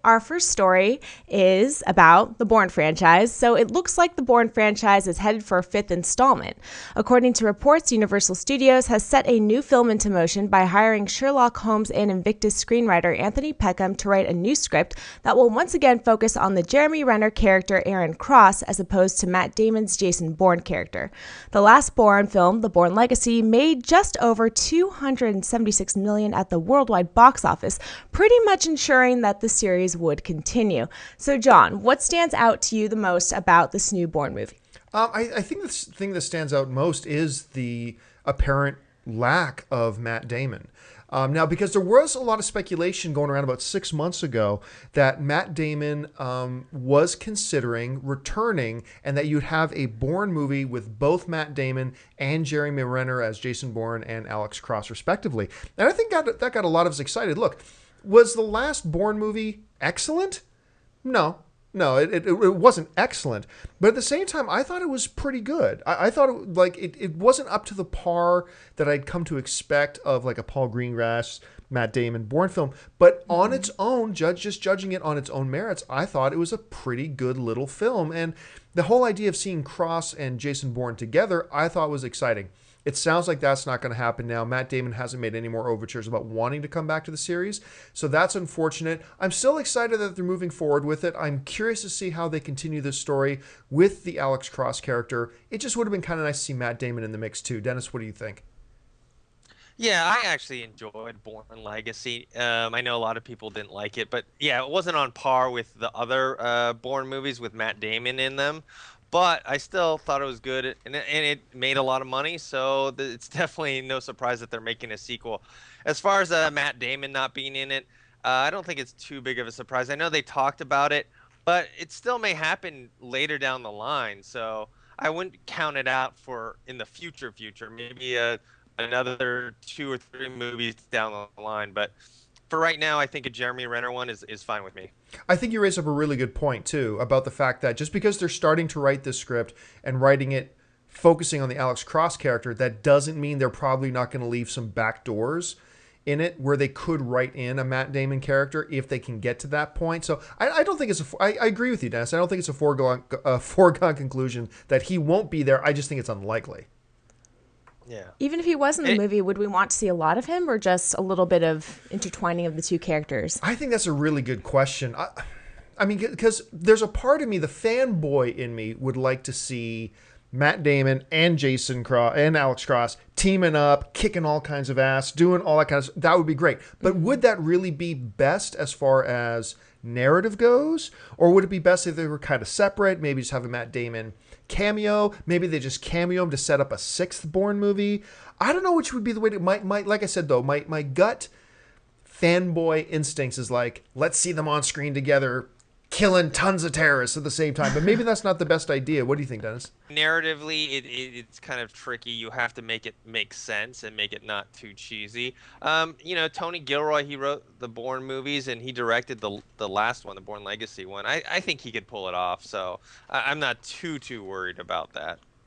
Our first story is about the Bourne franchise, so it looks like the Bourne franchise is headed for a fifth installment. According to reports, Universal Studios has set a new film into motion by hiring Sherlock Holmes and Invictus screenwriter Anthony Peckham to write a new script that will once again focus on the Jeremy Renner character Aaron Cross as opposed to Matt Damon's Jason Bourne character. The last Bourne film, The Bourne Legacy, made just over $276 million at the worldwide box office, pretty much ensuring that the series would continue. So, John, what stands out to you the most about this new Bourne movie? I think the thing that stands out most is the apparent lack of Matt Damon. Now, because there was a lot of speculation going around about 6 months ago that Matt Damon was considering returning and that you'd have a Bourne movie with both Matt Damon and Jeremy Renner as Jason Bourne and Alex Cross, respectively. And I think that got a lot of us excited. Look, was the last Bourne movie excellent? No, it wasn't excellent. But at the same time, I thought it was pretty good. I thought it wasn't up to the par that I'd come to expect of like a Paul Greengrass, Matt Damon Bourne film. But on its own, just judging it on its own merits, I thought it was a pretty good little film. And the whole idea of seeing Cross and Jason Bourne together, I thought was exciting. It sounds like that's not going to happen now. Matt Damon hasn't made any more overtures about wanting to come back to the series, so that's unfortunate. I'm still excited that they're moving forward with it. I'm curious to see how they continue this story with the Alex Cross character. It just would have been kind of nice to see Matt Damon in the mix too. Dennis, what do you think? Yeah, I actually enjoyed Bourne Legacy. I know a lot of people didn't like it, but yeah, it wasn't on par with the other Bourne movies with Matt Damon in them. But I still thought it was good, and it made a lot of money, so it's definitely no surprise that they're making a sequel. As far as Matt Damon not being in it, I don't think it's too big of a surprise. I know they talked about it, but it still may happen later down the line, so I wouldn't count it out for in the future, maybe another 2 or 3 movies down the line. But for right now, I think a Jeremy Renner one is fine with me. I think you raise up a really good point, too, about the fact that just because they're starting to write this script and writing it focusing on the Alex Cross character, that doesn't mean they're probably not going to leave some back doors in it where they could write in a Matt Damon character if they can get to that point. So I don't think I agree with you, Dennis. I don't think it's a foregone conclusion that he won't be there. I just think it's unlikely. Yeah. Even if he was in the movie, would we want to see a lot of him or just a little bit of intertwining of the two characters? I think that's a really good question. I mean, because there's a part of me, the fanboy in me, would like to see Matt Damon and Jason Cross and Alex Cross teaming up, kicking all kinds of ass, doing all that kind of stuff. That would be great. But would that really be best as far as narrative goes? Or would it be best if they were kind of separate? Maybe just have a Matt Damon cameo. Maybe they just cameo him to set up a 6th Bourne movie. I don't know which would be the way to. Like I said, though, my gut fanboy instincts is like, let's see them on screen together, killing tons of terrorists at the same time. But maybe that's not the best idea. What do you think, Dennis? Narratively, it's kind of tricky. You have to make it make sense and make it not too cheesy. Tony Gilroy, he wrote the Bourne movies and he directed the last one, the Bourne Legacy one. I think he could pull it off, so I'm not too worried about that.